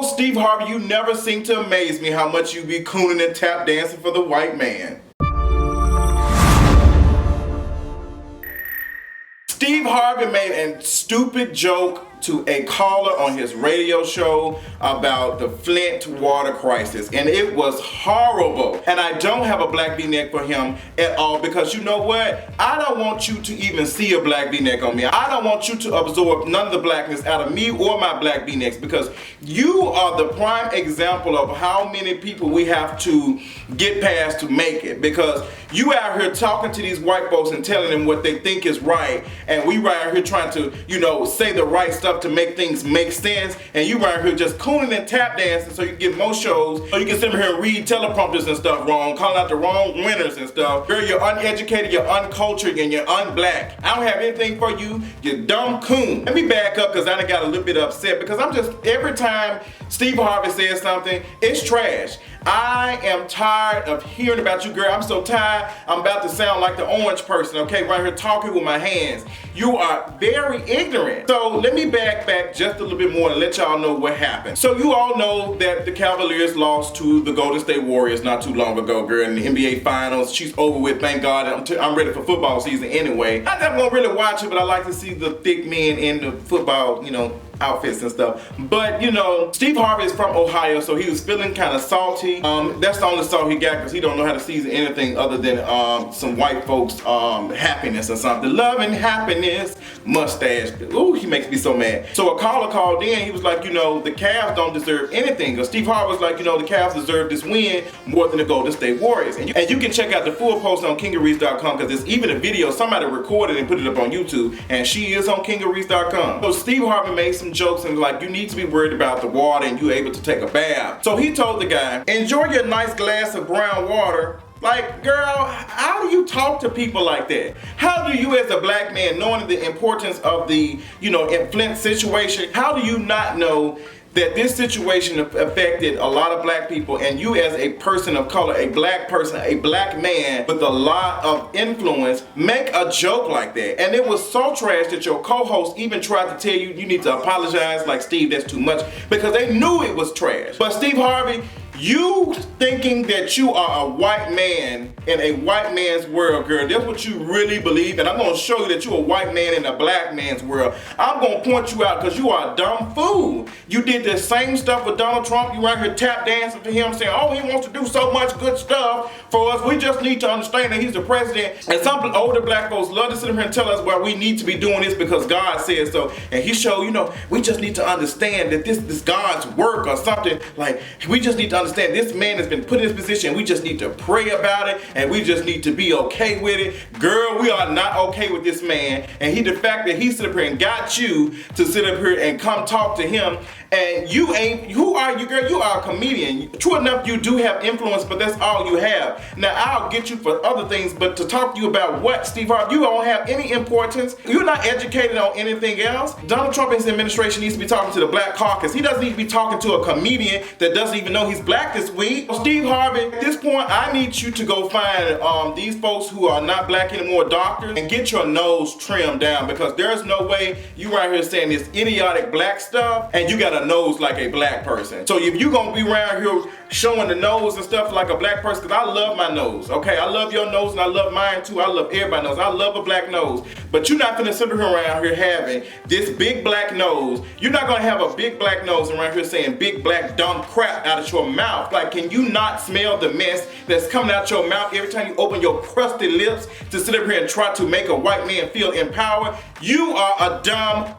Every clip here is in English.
Oh, Steve Harvey, you never seem to amaze me how much you be cooning and tap dancing for the white man. Steve Harvey made a stupid joke to a caller on his radio show about the Flint water crisis, and it was horrible. And I don't have a black V-neck for him at all, because you know what? I don't want you to even see a black V-neck on me. I don't want you to absorb none of the blackness out of me or my black V-necks, because you are the prime example of how many people we have to get past to make it. Because you out here talking to these white folks and telling them what they think is right, and we right out here trying to, say the right stuff to make things make sense, and you right here just cooning and tap dancing so you can get more shows, so you can sit here and read teleprompters and stuff wrong, calling out the wrong winners and stuff. Girl, you're uneducated, you're uncultured, and you're unblack. I don't have anything for you, you dumb coon. Let me back up, because I done got a little bit upset, because every time Steve Harvey says something, it's trash. I am tired of hearing about you, girl. I'm so tired. I'm about to sound like the orange person, okay? Right here talking with my hands. You are very ignorant. So let me back just a little bit more and let y'all know what happened. So you all know that the Cavaliers lost to the Golden State Warriors not too long ago, girl, in the NBA Finals. She's over with, thank God. I'm ready for football season anyway. I never gonna really watch it, but I like to see the thick men in the football, outfits and stuff. But Steve Harvey is from Ohio, so he was feeling kind of salty. That's the only salt he got, because he don't know how to season anything other than some white folks happiness or something. Love and happiness, mustache. Ooh, he makes me so mad. So a caller called in, he was like, the Cavs don't deserve anything. Because Steve Harvey was like, the Cavs deserve this win more than the Golden State Warriors. And you can check out the full post on kingarees.com, because there's even a video somebody recorded and put it up on YouTube, and she is on kingarees.com. So Steve Harvey made some jokes and you need to be worried about the water and you able to take a bath. So he told the guy, enjoy your nice glass of brown water. Like, girl, how do you talk to people like that? How do you, as a black man, knowing the importance of the, Flint situation, how do you not know that this situation affected a lot of black people, and you as a person of color, a black person, a black man with a lot of influence, make a joke like that? And it was so trash that your co-host even tried to tell you need to apologize, like, Steve, that's too much, because they knew it was trash. But Steve Harvey, you thinking that you are a white man in a white man's world, girl, that's what you really believe, and I'm gonna show you that you're a white man in a black man's world. I'm gonna point you out, because you are a dumb fool. You did the same stuff with Donald Trump. You right here tap dancing to him, saying, oh, he wants to do so much good stuff for us. We just need to understand that he's the president. And some older black folks love to sit here and tell us, well, we need to be doing this because God says so. And he showed, we just need to understand that this is God's work or something. Like, we just need to understand this man has been put in this position. We just need to pray about it, and we just need to be okay with it. Girl, we are not okay with this man. And the fact that he sit up here and got you to sit up here and come talk to him, and you ain't, who are you, girl? You are a comedian. True enough, you do have influence, but that's all you have. Now, I'll get you for other things, but to talk to you about what, Steve Harvey, you don't have any importance. You're not educated on anything else. Donald Trump and his administration needs to be talking to the black caucus. He doesn't need to be talking to a comedian that doesn't even know he's black this week. Steve Harvey, at this point, I need you to go find these folks who are not black anymore, doctors, and get your nose trimmed down, because there's no way you right here saying this idiotic black stuff and you got a nose like a black person. So if you gonna be around here showing the nose and stuff like a black person, because I love my nose, okay? I love your nose and I love mine too. I love everybody's nose. I love a black nose. But you're not gonna sit around here having this big black nose. You're not gonna have a big black nose around here saying big black dumb crap out of your mouth. Like, can you not smell the mess that's coming out your mouth every time you open your crusty lips to sit up here and try to make a white man feel empowered? You are a dumb.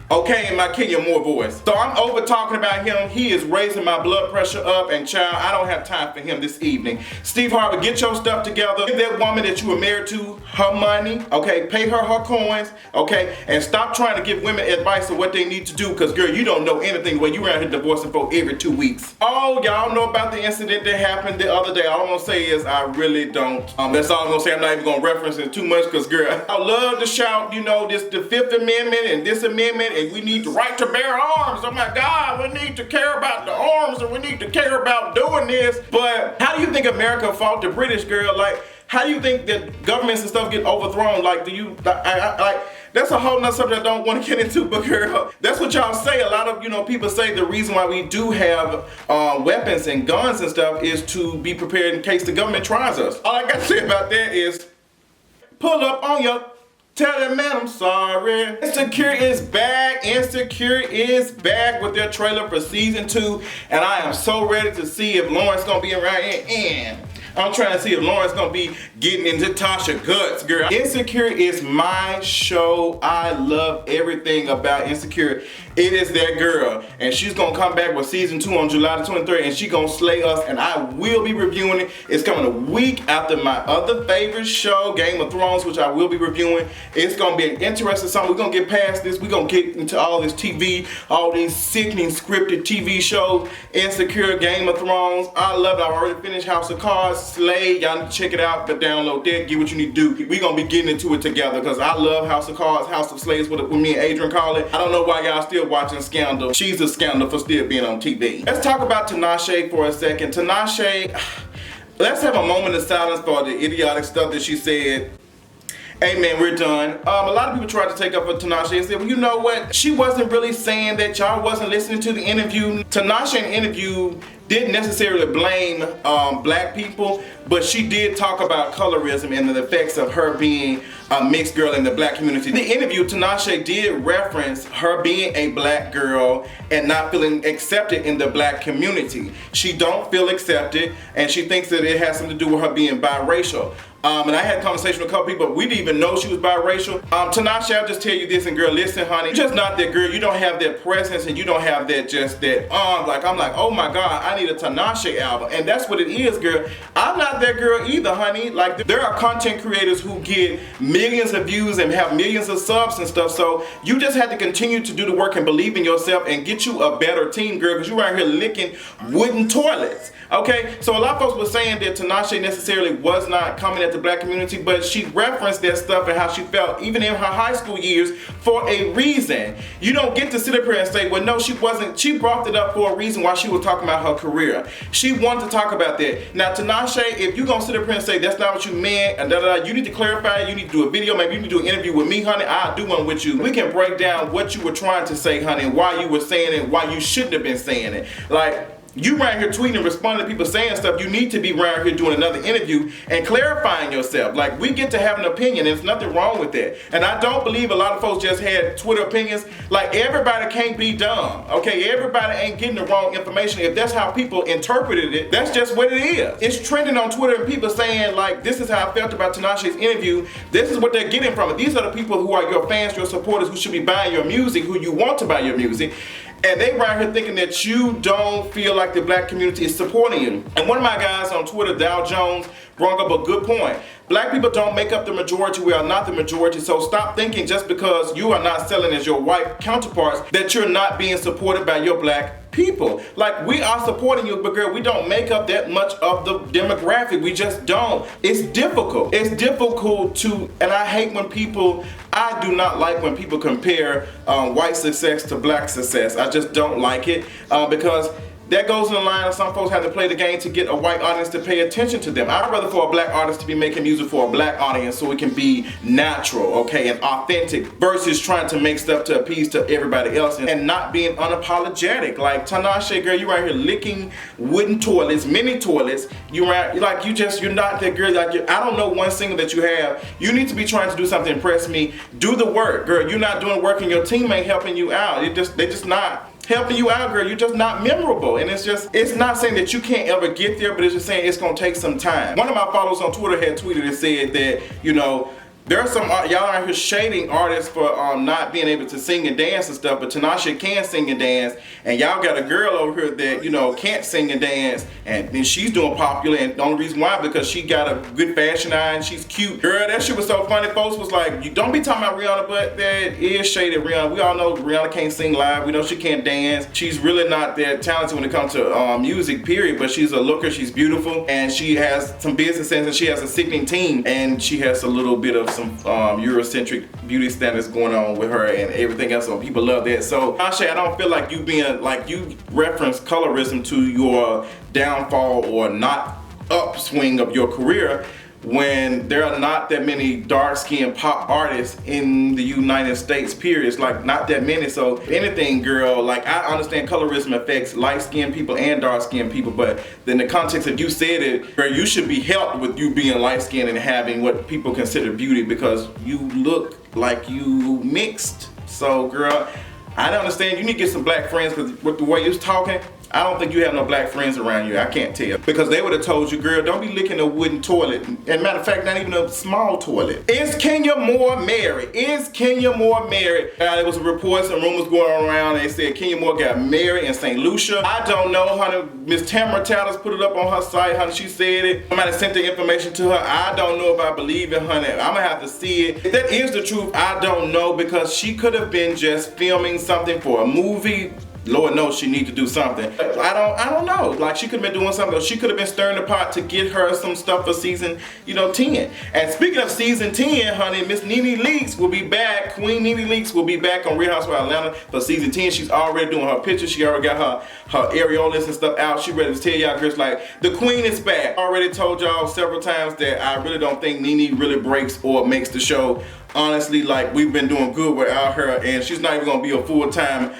Okay, in my Kenya Moore voice. So I'm over talking about him. He is raising my blood pressure up, and child, I don't have time for him this evening. Steve Harvey, get your stuff together. Give that woman that you were married to her money, okay? Pay her coins, okay? And stop trying to give women advice on what they need to do, because girl, you don't know anything when you around here divorcing folks every 2 weeks. Oh, y'all know about the incident that happened the other day. All I'm gonna say is I really don't. That's all I'm gonna say. I'm not even gonna reference it too much, because girl, I love to shout, this the Fifth Amendment and this amendment, and we need the right to bear arms. Oh my God, we need to care about the arms, and we need to care about doing this. But how do you think America fought the British, girl? Like, how do you think that governments and stuff get overthrown? Like, do you, that's a whole nother subject I don't want to get into, but girl, that's what y'all say. A lot of, people say the reason why we do have weapons and guns and stuff is to be prepared in case the government tries us. All I got to say about that is, pull up on your, tell that man I'm sorry. Insecure is back. Insecure is back with their trailer for season 2, and I am so ready to see if Lawrence gonna be around here. And I'm trying to see if Lawrence gonna be getting into Tasha guts, girl. Insecure is my show. I love everything about Insecure. It is that girl, and she's gonna come back with season 2 on July the 23rd, and she gonna slay us, and I will be reviewing it. It's coming a week after my other favorite show, Game of Thrones, which I will be reviewing. It's gonna be an interesting something. We're gonna get past this. We're gonna get into all this TV, all these sickening scripted TV shows, Insecure, Game of Thrones. I love it. I already finished House of Cards, Slay. Y'all need to check it out, but download that, get what you need to do. We're gonna be getting into it together, because I love House of Cards, House of Slaves, what me and Adrian call it. I don't know why y'all still watching Scandal. She's a scandal for still being on TV. Let's talk about Tinashe for a second. Tinashe, let's have a moment of silence for the idiotic stuff that she said. Amen, we're done. A lot of people tried to take up for Tinashe and said, well, you know what? She wasn't really saying that. Y'all wasn't listening to the interview. Tinashe in the interview didn't necessarily blame black people, but she did talk about colorism and the effects of her being a mixed girl in the black community. In the interview, Tinashe did reference her being a black girl and not feeling accepted in the black community. She don't feel accepted, and she thinks that it has something to do with her being biracial. And I had a conversation with a couple people, but we didn't even know she was biracial. Tinashe, I'll just tell you this, and girl, listen, honey, you're just not that girl. You don't have that presence, and you don't have that I'm like, oh my God, I need a Tinashe album. And that's what it is, girl. I'm not that girl either, honey. Like, there are content creators who get millions of views and have millions of subs and stuff, so you just have to continue to do the work and believe in yourself and get you a better team, girl, because you're out here licking wooden toilets. Okay, so a lot of folks were saying that Tinashe necessarily was not coming at the black community, but she referenced that stuff and how she felt even in her high school years for a reason. You don't get to sit up here and say, well, no, she wasn't. She brought it up for a reason why she was talking about her career. She wanted to talk about that. Now, Tinashe, if you're gonna sit up here and say that's not what you meant, and you need to clarify, you need to do a video, maybe you need to do an interview with me, honey, I'll do one with you. We can break down what you were trying to say, honey, and why you were saying it, why you shouldn't have been saying it. Like, you around here tweeting and responding to people saying stuff, you need to be around here doing another interview and clarifying yourself. Like, we get to have an opinion, and there's nothing wrong with that. And I don't believe a lot of folks just had Twitter opinions. Like, everybody can't be dumb, okay? Everybody ain't getting the wrong information. If that's how people interpreted it, that's just what it is. It's trending on Twitter, and people saying, like, this is how I felt about Tinashe's interview. This is what they're getting from it. These are the people who are your fans, your supporters, who should be buying your music, who you want to buy your music. And they right here thinking that you don't feel like the black community is supporting you. And one of my guys on Twitter, Dow Jones, brought up a good point. Black people don't make up the majority. We are not the majority. So stop thinking just because you are not selling as your white counterparts that you're not being supported by your black people. Like, we are supporting you, but girl, we don't make up that much of the demographic. We just don't. It's difficult. It's difficult to, and I hate when people, I do not like when people compare white success to black success. I just don't like it because that goes in the line of some folks have to play the game to get a white audience to pay attention to them. I'd rather for a black artist to be making music for a black audience so it can be natural, okay, and authentic, versus trying to make stuff to appease to everybody else and not being unapologetic. Like, Tinashe, girl, you right here licking wooden toilets, mini toilets. You're not that girl. Like, I don't know one single that you have. You need to be trying to do something to impress me. Do the work, girl. You're not doing work and your team ain't helping you out. They're just not helping you out, girl. You're just not memorable. And it's not saying that you can't ever get there, but it's just saying it's gonna take some time. One of my followers on Twitter had tweeted and said that, there are some y'all out here shading artists for not being able to sing and dance and stuff, but Tinashe can sing and dance, and y'all got a girl over here that can't sing and dance, and then she's doing popular, and the only reason why because she got a good fashion eye and she's cute. Girl, that shit was so funny. Folks was like, you don't be talking about Rihanna, but that is shaded Rihanna. We all know Rihanna can't sing live. We know she can't dance. She's really not that talented when it comes to music, period, but she's a looker. She's beautiful, and she has some business sense, and she has a sickening team, and she has a little bit of some Eurocentric beauty standards going on with her and everything else, so people love that. So Tinashe, I don't feel like you being like, you reference colorism to your downfall or not upswing of your career, when there are not that many dark-skinned pop artists in the United States, period. It's like not that many. So if anything, girl, like I understand colorism affects light-skinned people and dark-skinned people, but in the context of you said it, girl, you should be helped with you being light-skinned and having what people consider beauty because you look like you mixed. So girl, I don't understand. You need to get some black friends because with the way you're talking, I don't think you have no black friends around you. I can't tell. Because they would have told you, girl, don't be licking a wooden toilet. And matter of fact, not even a small toilet. Is Kenya Moore married? Is Kenya Moore married? There was reports and rumors going around. They said Kenya Moore got married in St. Lucia. I don't know, honey. Miss Tamara Taylor's put it up on her site, honey. She said it. Somebody sent the information to her. I don't know if I believe it, honey. I'm gonna have to see it. If that is the truth, I don't know because she could have been just filming something for a movie. Lord knows she needs to do something. I don't know. Like she could have been doing something. She could have been stirring the pot to get her some stuff for season, 10. And speaking of season 10, honey, Miss Nene Leakes will be back. Queen Nene Leakes will be back on Real Housewives of Atlanta for season 10. She's already doing her pictures. She already got her areolas and stuff out. She ready to tell y'all girls like the queen is back. I already told y'all several times that I really don't think Nene really breaks or makes the show. Honestly, like we've been doing good without her, and she's not even gonna be a full-time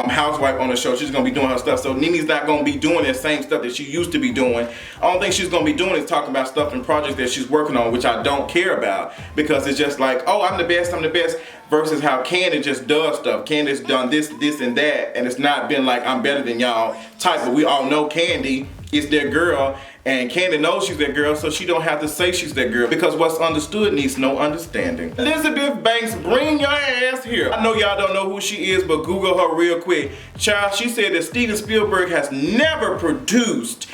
housewife on the show. She's gonna be doing her stuff. So Nene's not gonna be doing the same stuff that she used to be doing. Only thing she's gonna be doing is talking about stuff and projects that she's working on, which I don't care about because it's just like, oh, I'm the best, versus how Candace just does stuff. Candace done this, and that, and it's not been like I'm better than y'all type, but we all know Candy is their girl, and Candy knows she's that girl, so she don't have to say she's that girl because what's understood needs no understanding. Elizabeth Banks, bring your ass here. I know y'all don't know who she is, but Google her real quick. Child, she said that Steven Spielberg has never produced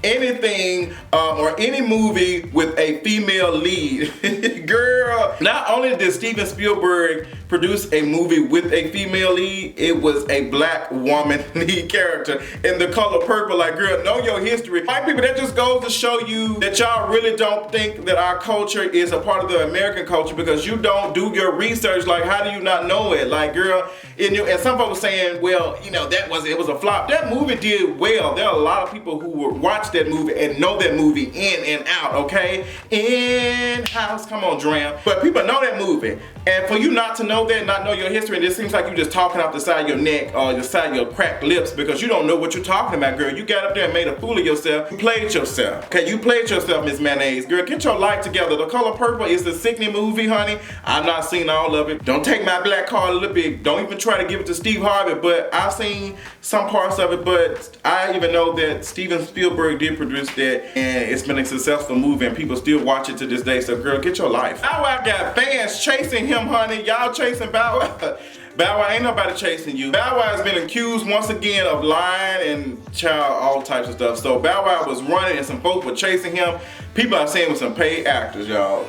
anything or any movie with a female lead. Girl, not only did Steven Spielberg produce a movie with a female lead, it was a black woman lead character in The Color Purple. Like, girl, know your history. White people, that just goes to show you that y'all really don't think that our culture is a part of the American culture because you don't do your research. Like, how do you not know it? Like, girl, and some folks saying, well, it was a flop. That movie did well. There are a lot of people who would watch that movie and know that movie in and out, okay? In-house, come on, Dram. But people know that movie. And for you not to know that, not know your history, and it seems like you just talking off the side of your neck or the side of your cracked lips because you don't know what you're talking about, girl. You got up there and made a fool of yourself. You played yourself. Okay, you played yourself, Miss Mayonnaise. Girl, get your life together. The Color Purple is the sickening movie, honey. I've not seen all of it. Don't take my black card a little bit. Don't even try to give it to Steve Harvey, but I've seen some parts of it, but I even know that Steven Spielberg did produce that, and it's been a successful movie, and people still watch it to this day, so girl, get your life. Bow Wow got fans chasing him, honey. Y'all chasing Bow Wow? Bow Wow, ain't nobody chasing you. Bow Wow has been accused once again of lying and child, all types of stuff. So Bow Wow was running and some folks were chasing him. People are saying with some paid actors, y'all.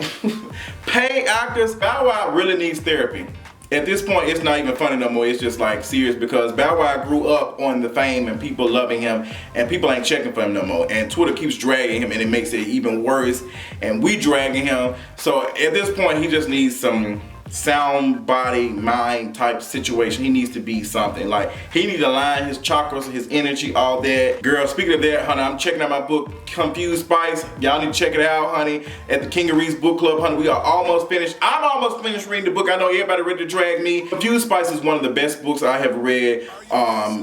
Paid actors. Bow Wow really needs therapy. At this point, it's not even funny no more. It's just like serious because Bow Wow grew up on the fame and people loving him, and people ain't checking for him no more. And Twitter keeps dragging him, and it makes it even worse. And we dragging him. So at this point, he just needs some sound body mind type situation. He needs to be something like he needs to align his chakras, his energy, all that. Girl, speaking of that, honey, I'm checking out my book Confused Spice. Y'all need to check it out, honey, at the Kingery's book club, honey. We are almost finished. I'm almost finished reading the book. I know everybody ready to drag me. Confused Spice is one of the best books I have read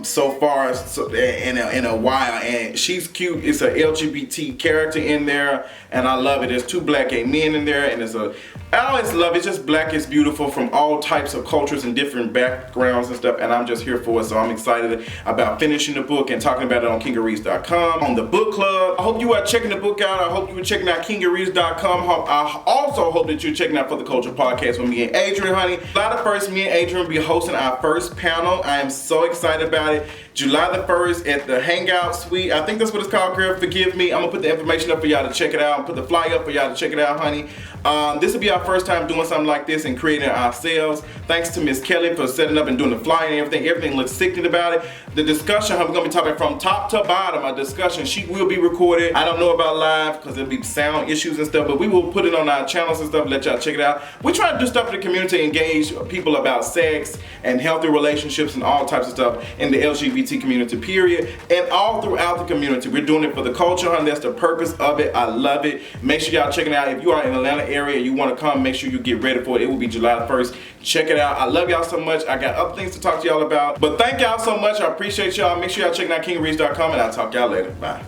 so far in a while, and she's cute. It's an LGBT character in there, and I love it. There's 2 black gay men in there, and I always love it. It's just black is beautiful from all types of cultures and different backgrounds and stuff, and I'm just here for it. So I'm excited about finishing the book and talking about it on kingeries.com on the book club. I hope you are checking the book out. I hope you are checking out kingeries.com. I also hope that you're checking out For the Culture podcast with me and Adrian, honey. July the 1st, me and Adrian will be hosting our first panel. I am so excited about it. July the 1st at the Hangout Suite. I think that's what it's called, girl. Forgive me. I'm gonna put the information up for y'all to check it out. Put the flyer up for y'all to check it out, honey. This will be our first time doing something like this and creating it ourselves. Thanks to Miss Kelly for setting up and doing the flyer and everything. Everything looks sickening about it. The discussion, we're going to be talking from top to bottom, a discussion. She will be recorded. I don't know about live because there'll be sound issues and stuff, but we will put it on our channels and stuff, let y'all check it out. We try to do stuff in the community, engage people about sex and healthy relationships and all types of stuff in the LGBT community, period. And all throughout the community. We're doing it for the culture, and that's the purpose of it. I love it. Make sure y'all check it out. If you are in the Atlanta area and you want to come, make sure you get ready for it. It will be July 1st. Check it out. I love y'all so much. I got other things to talk to y'all about. But thank y'all so much. I appreciate y'all. Make sure y'all check out KingReach.com, and I'll talk to y'all later. Bye.